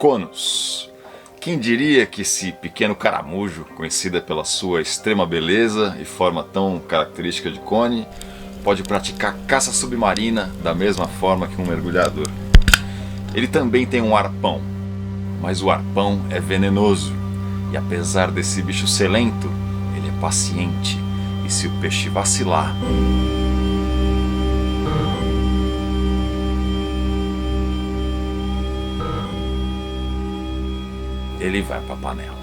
Conos. Quem diria que esse pequeno caramujo, conhecida pela sua extrema beleza e forma tão característica de cone, pode praticar caça submarina da mesma forma que um mergulhador. Ele também tem um arpão, mas o arpão é venenoso, e apesar desse bicho ser lento, ele é paciente, e se o peixe vacilar, ele vai pra panela.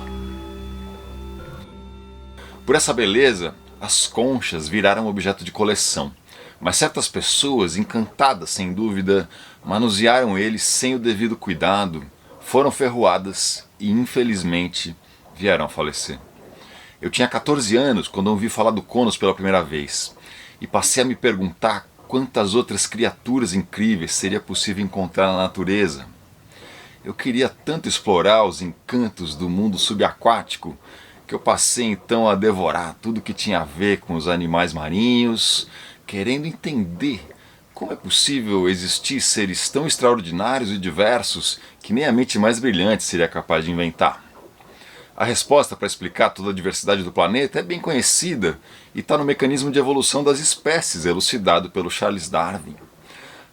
Por essa beleza, as conchas viraram objeto de coleção, mas certas pessoas, encantadas sem dúvida, manusearam eles sem o devido cuidado, foram ferroadas e infelizmente vieram a falecer. Eu tinha 14 anos quando ouvi falar do Conos pela primeira vez, e passei a me perguntar quantas outras criaturas incríveis seria possível encontrar na natureza. Eu queria tanto explorar os encantos do mundo subaquático que eu passei então a devorar tudo que tinha a ver com os animais marinhos, querendo entender como é possível existir seres tão extraordinários e diversos que nem a mente mais brilhante seria capaz de inventar. A resposta para explicar toda a diversidade do planeta é bem conhecida e está no mecanismo de evolução das espécies elucidado pelo Charles Darwin.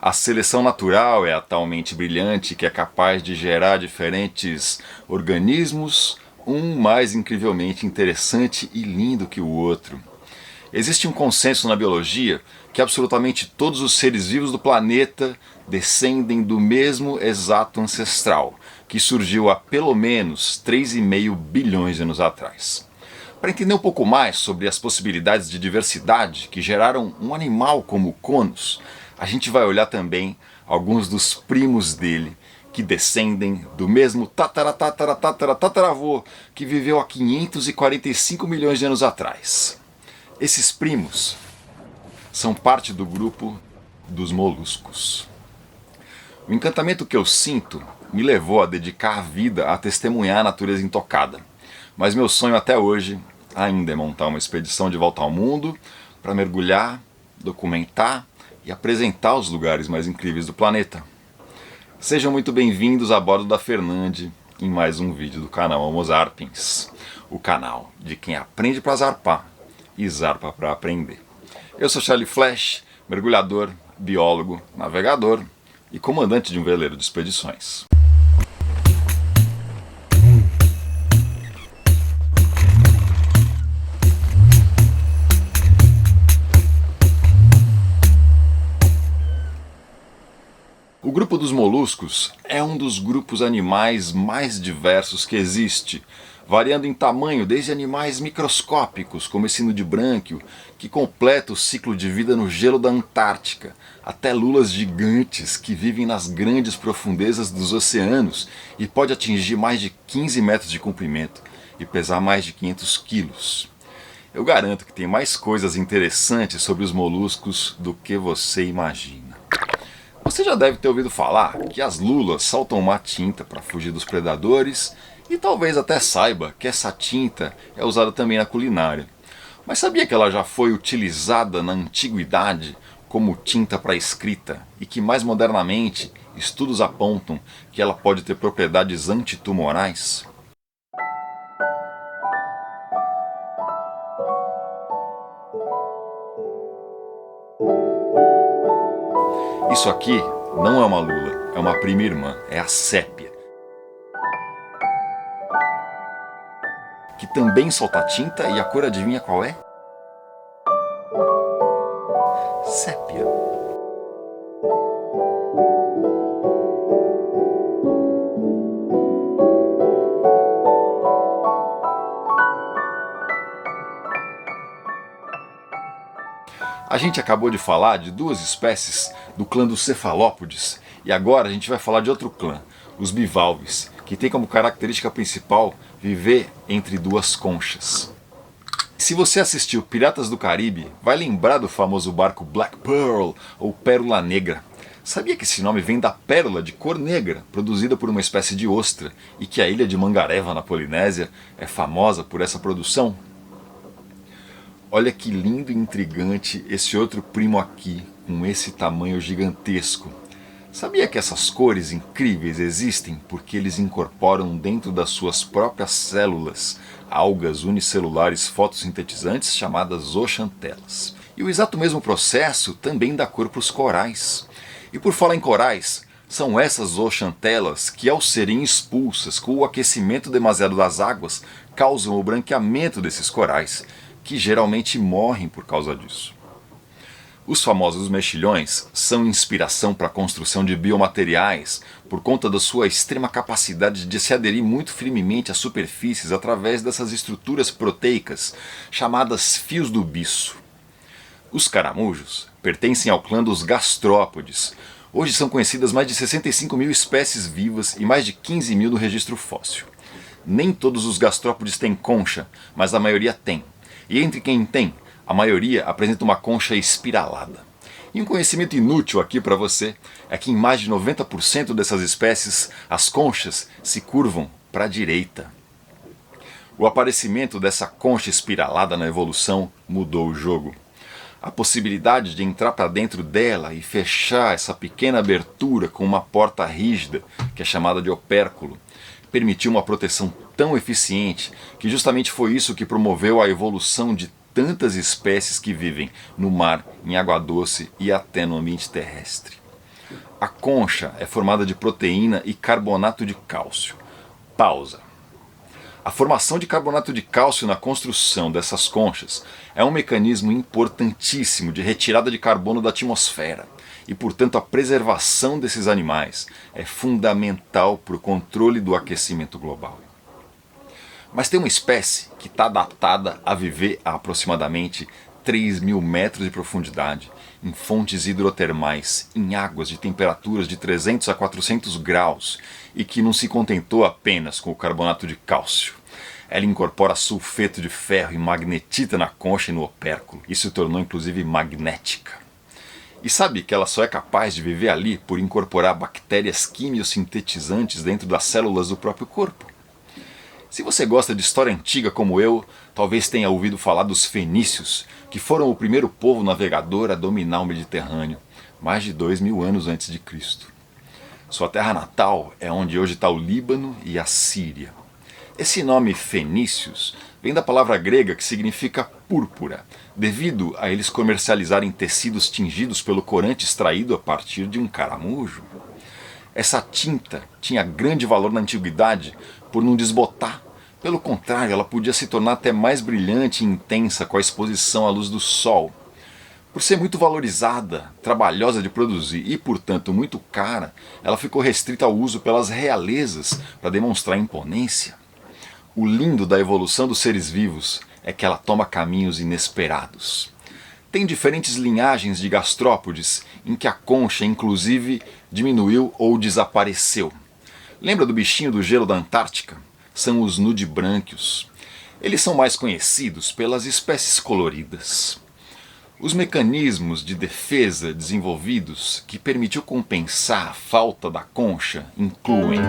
A seleção natural é a tal mente brilhante que é capaz de gerar diferentes organismos, um mais incrivelmente interessante e lindo que o outro. Existe um consenso na biologia que absolutamente todos os seres vivos do planeta descendem do mesmo exato ancestral, que surgiu há pelo menos 3,5 bilhões de anos atrás. Para entender um pouco mais sobre as possibilidades de diversidade que geraram um animal como o Conos, a gente vai olhar também alguns dos primos dele, que descendem do mesmo tataravô que viveu há 545 milhões de anos atrás. Esses primos são parte do grupo dos moluscos. O encantamento que eu sinto me levou a dedicar a vida a testemunhar a natureza intocada, mas meu sonho até hoje ainda é montar uma expedição de volta ao mundo para mergulhar, documentar e apresentar os lugares mais incríveis do planeta. Sejam muito bem-vindos a bordo da Fernande em mais um vídeo do canal Homo Zarpens, o canal de quem aprende para zarpar e zarpa para aprender. Eu sou Charlie Flash, mergulhador, biólogo, navegador e comandante de um veleiro de expedições. O grupo dos moluscos é um dos grupos animais mais diversos que existe, variando em tamanho desde animais microscópicos, como esse nudibranquio, que completa o ciclo de vida no gelo da Antártica, até lulas gigantes que vivem nas grandes profundezas dos oceanos e pode atingir mais de 15 metros de comprimento e pesar mais de 500 quilos. Eu garanto que tem mais coisas interessantes sobre os moluscos do que você imagina. Você já deve ter ouvido falar que as lulas soltam uma tinta para fugir dos predadores e talvez até saiba que essa tinta é usada também na culinária. Mas sabia que ela já foi utilizada na antiguidade como tinta para escrita e que mais modernamente estudos apontam que ela pode ter propriedades antitumorais? Isso aqui não é uma lula, é uma prima irmã, é a sépia, que também solta tinta e a cor adivinha qual é? Sépia. A gente acabou de falar de duas espécies do clã dos cefalópodes e agora a gente vai falar de outro clã, os bivalves, que tem como característica principal viver entre duas conchas. Se você assistiu Piratas do Caribe, vai lembrar do famoso barco Black Pearl ou Pérola Negra. Sabia que esse nome vem da pérola de cor negra, produzida por uma espécie de ostra, e que a ilha de Mangareva, na Polinésia, é famosa por essa produção? Olha que lindo e intrigante esse outro primo aqui, com esse tamanho gigantesco. Sabia que essas cores incríveis existem porque eles incorporam dentro das suas próprias células algas unicelulares fotossintetizantes chamadas zooxantelas. E o exato mesmo processo também dá cor para os corais. E por falar em corais, são essas zooxantelas que, ao serem expulsas com o aquecimento demasiado das águas, causam o branqueamento desses corais, que geralmente morrem por causa disso. Os famosos mexilhões são inspiração para a construção de biomateriais por conta da sua extrema capacidade de se aderir muito firmemente às superfícies através dessas estruturas proteicas chamadas fios do bicho. Os caramujos pertencem ao clã dos gastrópodes. Hoje são conhecidas mais de 65 mil espécies vivas e mais de 15 mil no registro fóssil. Nem todos os gastrópodes têm concha, mas a maioria tem. E entre quem tem, a maioria apresenta uma concha espiralada. E um conhecimento inútil aqui para você é que em mais de 90% dessas espécies, as conchas se curvam para a direita. O aparecimento dessa concha espiralada na evolução mudou o jogo. A possibilidade de entrar para dentro dela e fechar essa pequena abertura com uma porta rígida, que é chamada de opérculo, permitiu uma proteção tão eficiente que justamente foi isso que promoveu a evolução de tantas espécies que vivem no mar, em água doce e até no ambiente terrestre. A concha é formada de proteína e carbonato de cálcio. Pausa. A formação de carbonato de cálcio na construção dessas conchas é um mecanismo importantíssimo de retirada de carbono da atmosfera e, portanto, a preservação desses animais é fundamental para o controle do aquecimento global. Mas tem uma espécie que está adaptada a viver a aproximadamente 3.000 metros de profundidade, em fontes hidrotermais, em águas de temperaturas de 300 a 400 graus, e que não se contentou apenas com o carbonato de cálcio. Ela incorpora sulfeto de ferro e magnetita na concha e no opérculo. Isso se tornou inclusive magnética. E sabe que ela só é capaz de viver ali por incorporar bactérias quimiosintetizantes dentro das células do próprio corpo. Se você gosta de história antiga como eu, talvez tenha ouvido falar dos fenícios, que foram o primeiro povo navegador a dominar o Mediterrâneo, mais de 2.000 anos antes de Cristo. Sua terra natal é onde hoje está o Líbano e a Síria. Esse nome fenícios vem da palavra grega que significa púrpura, devido a eles comercializarem tecidos tingidos pelo corante extraído a partir de um caramujo. Essa tinta tinha grande valor na antiguidade por não desbotar. Pelo contrário, ela podia se tornar até mais brilhante e intensa com a exposição à luz do sol. Por ser muito valorizada, trabalhosa de produzir e, portanto, muito cara, ela ficou restrita ao uso pelas realezas para demonstrar imponência. O lindo da evolução dos seres vivos é que ela toma caminhos inesperados. Tem diferentes linhagens de gastrópodes em que a concha, inclusive, diminuiu ou desapareceu. Lembra do bichinho do gelo da Antártica? São os nudibrânquios. Eles são mais conhecidos pelas espécies coloridas. Os mecanismos de defesa desenvolvidos que permitiu compensar a falta da concha incluem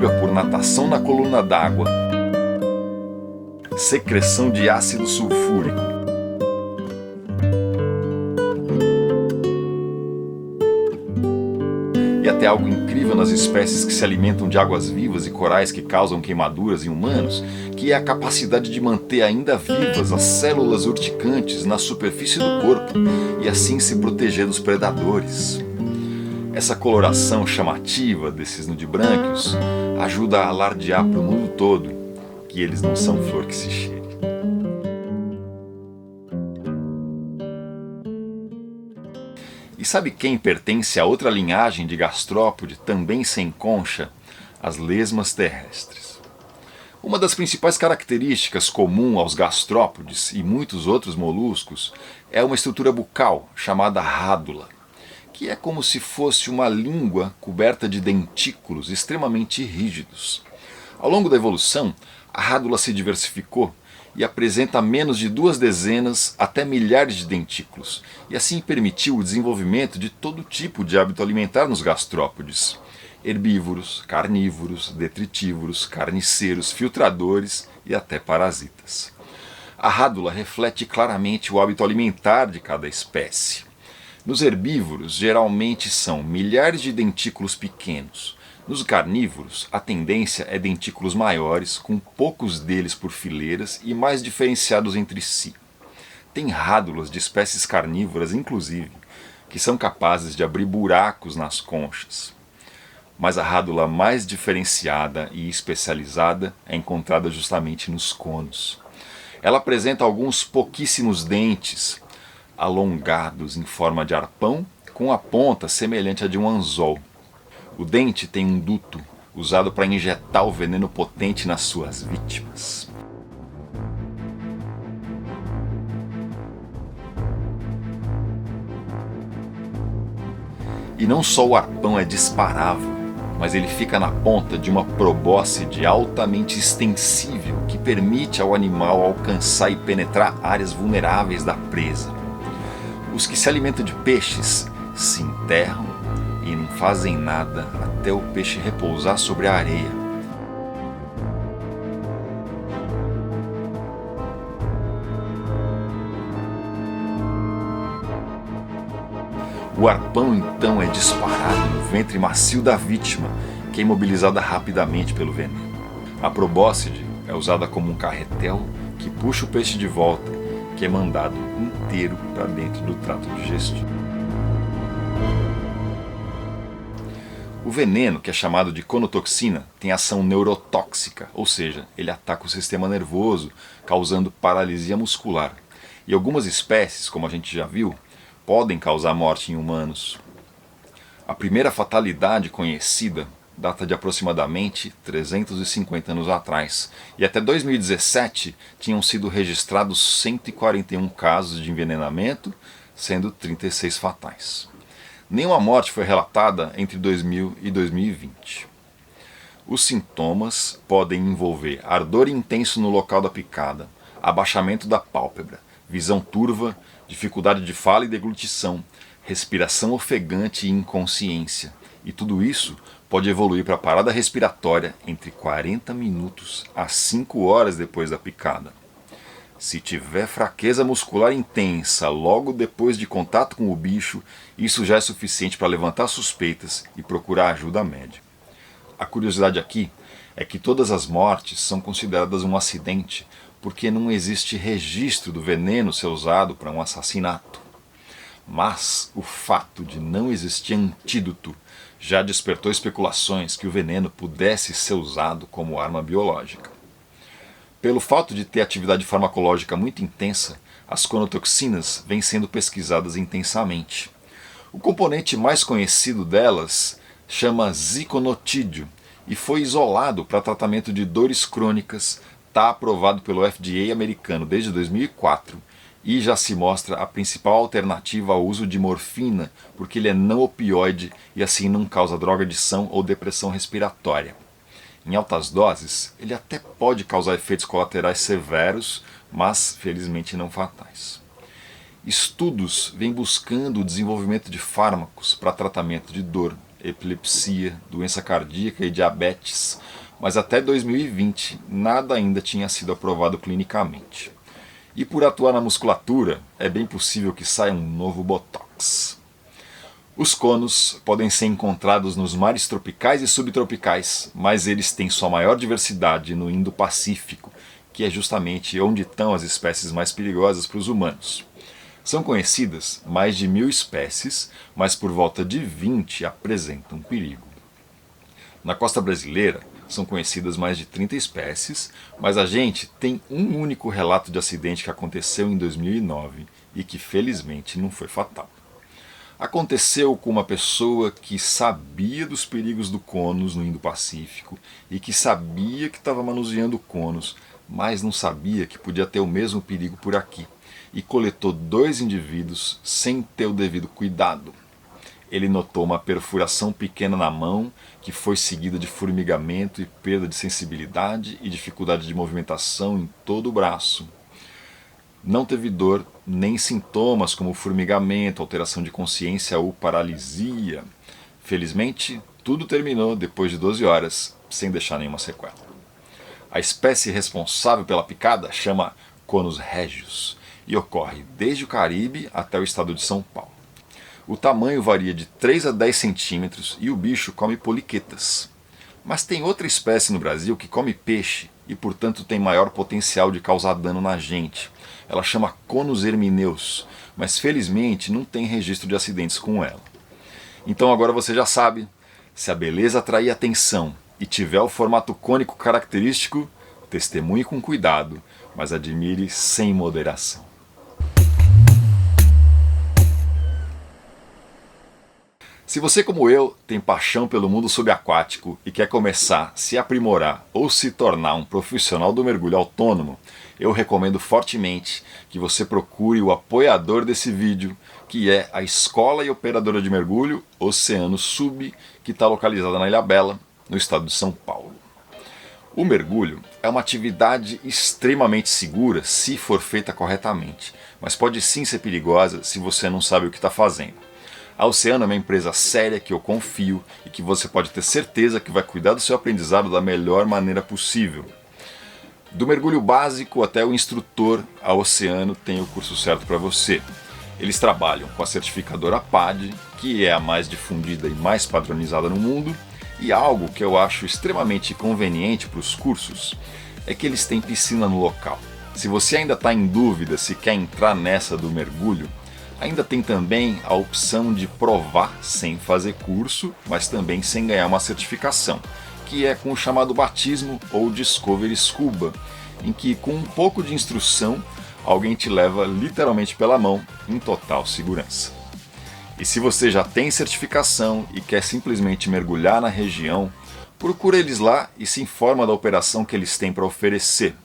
fuga por natação na coluna d'água, secreção de ácido sulfúrico, e até algo incrível nas espécies que se alimentam de águas vivas e corais que causam queimaduras em humanos, que é a capacidade de manter ainda vivas as células urticantes na superfície do corpo e assim se proteger dos predadores. Essa coloração chamativa desses nudibrânquios ajuda a alardear para o mundo todo que eles não são flor que se cheire. E sabe quem pertence a outra linhagem de gastrópode também sem concha? As lesmas terrestres. Uma das principais características comum aos gastrópodes e muitos outros moluscos é uma estrutura bucal chamada rádula, que é como se fosse uma língua coberta de dentículos extremamente rígidos. Ao longo da evolução, a rádula se diversificou e apresenta menos de 2 dezenas até milhares de dentículos, e assim permitiu o desenvolvimento de todo tipo de hábito alimentar nos gastrópodes. Herbívoros, carnívoros, detritívoros, carniceiros, filtradores e até parasitas. A rádula reflete claramente o hábito alimentar de cada espécie. Nos herbívoros, geralmente são milhares de dentículos pequenos. Nos carnívoros, a tendência é dentículos maiores, com poucos deles por fileiras e mais diferenciados entre si. Tem rádulas de espécies carnívoras, inclusive, que são capazes de abrir buracos nas conchas. Mas a rádula mais diferenciada e especializada é encontrada justamente nos conos. Ela apresenta alguns pouquíssimos dentes, alongados em forma de arpão, com a ponta semelhante à de um anzol. O dente tem um duto, usado para injetar o veneno potente nas suas vítimas. E não só o arpão é disparável, mas ele fica na ponta de uma probóscide altamente extensível que permite ao animal alcançar e penetrar áreas vulneráveis da presa. Os que se alimentam de peixes se enterram e não fazem nada até o peixe repousar sobre a areia. O arpão então é disparado no ventre macio da vítima, que é imobilizada rapidamente pelo veneno. A probóscide é usada como um carretel que puxa o peixe de volta, que é mandado inteiro para dentro do trato digestivo. O veneno, que é chamado de conotoxina, tem ação neurotóxica, ou seja, ele ataca o sistema nervoso, causando paralisia muscular. E algumas espécies, como a gente já viu, podem causar morte em humanos. A primeira fatalidade conhecida data de aproximadamente 350 anos atrás, e até 2017 tinham sido registrados 141 casos de envenenamento, sendo 36 fatais. Nenhuma morte foi relatada entre 2000 e 2020. Os sintomas podem envolver ardor intenso no local da picada, abaixamento da pálpebra, visão turva, dificuldade de fala e deglutição, respiração ofegante e inconsciência. E tudo isso pode evoluir para parada respiratória entre 40 minutos a 5 horas depois da picada. Se tiver fraqueza muscular intensa logo depois de contato com o bicho, isso já é suficiente para levantar suspeitas e procurar ajuda médica. A curiosidade aqui é que todas as mortes são consideradas um acidente porque não existe registro do veneno ser usado para um assassinato. Mas o fato de não existir antídoto já despertou especulações que o veneno pudesse ser usado como arma biológica. Pelo fato de ter atividade farmacológica muito intensa, as conotoxinas vêm sendo pesquisadas intensamente. O componente mais conhecido delas chama ziconotídeo e foi isolado para tratamento de dores crônicas, está aprovado pelo FDA americano desde 2004 e já se mostra a principal alternativa ao uso de morfina, porque ele é não opioide e assim não causa drogadição ou depressão respiratória. Em altas doses, ele até pode causar efeitos colaterais severos, mas felizmente não fatais. Estudos vêm buscando o desenvolvimento de fármacos para tratamento de dor, epilepsia, doença cardíaca e diabetes, mas até 2020 nada ainda tinha sido aprovado clinicamente. E por atuar na musculatura, é bem possível que saia um novo botox. Os conos podem ser encontrados nos mares tropicais e subtropicais, mas eles têm sua maior diversidade no Indo-Pacífico, que é justamente onde estão as espécies mais perigosas para os humanos. São conhecidas mais de 1000 espécies, mas por volta de 20 apresentam perigo. Na costa brasileira, são conhecidas mais de 30 espécies, mas a gente tem um único relato de acidente que aconteceu em 2009 e que felizmente não foi fatal. Aconteceu com uma pessoa que sabia dos perigos do CONUS no Indo-Pacífico e que sabia que estava manuseando o CONUS, mas não sabia que podia ter o mesmo perigo por aqui, e coletou 2 indivíduos sem ter o devido cuidado. Ele notou uma perfuração pequena na mão, que foi seguida de formigamento e perda de sensibilidade e dificuldade de movimentação em todo o braço. Não teve dor nem sintomas como formigamento, alteração de consciência ou paralisia. Felizmente, tudo terminou depois de 12 horas, sem deixar nenhuma sequela. A espécie responsável pela picada chama Conus regius e ocorre desde o Caribe até o estado de São Paulo. O tamanho varia de 3 a 10 centímetros e o bicho come poliquetas. Mas tem outra espécie no Brasil que come peixe e, portanto, tem maior potencial de causar dano na gente. Ela chama Conus hermineus, mas felizmente não tem registro de acidentes com ela. Então agora você já sabe, se a beleza atrair atenção e tiver o formato cônico característico, testemunhe com cuidado, mas admire sem moderação. Se você, como eu, tem paixão pelo mundo subaquático e quer começar, se aprimorar ou se tornar um profissional do mergulho autônomo, eu recomendo fortemente que você procure o apoiador desse vídeo, que é a Escola e Operadora de Mergulho Oceano Sub, que está localizada na Ilhabela, no estado de São Paulo. O mergulho é uma atividade extremamente segura se for feita corretamente, mas pode sim ser perigosa se você não sabe o que está fazendo. A Oceano é uma empresa séria que eu confio e que você pode ter certeza que vai cuidar do seu aprendizado da melhor maneira possível. Do mergulho básico até o instrutor, a Oceano tem o curso certo para você. Eles trabalham com a certificadora PADI, que é a mais difundida e mais padronizada no mundo, e algo que eu acho extremamente conveniente para os cursos é que eles têm piscina no local. Se você ainda está em dúvida se quer entrar nessa do mergulho, ainda tem também a opção de provar sem fazer curso, mas também sem ganhar uma certificação, que é com o chamado batismo ou Discovery Scuba, em que com um pouco de instrução, alguém te leva literalmente pela mão em total segurança. E se você já tem certificação e quer simplesmente mergulhar na região, procura eles lá e se informa da operação que eles têm para oferecer.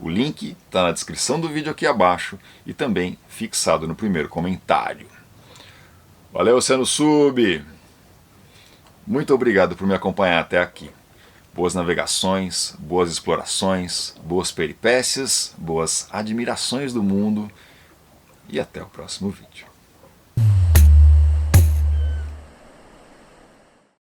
O link está na descrição do vídeo aqui abaixo e também fixado no primeiro comentário. Valeu, Oceano Sub! Muito obrigado por me acompanhar até aqui. Boas navegações, boas explorações, boas peripécias, boas admirações do mundo e até o próximo vídeo.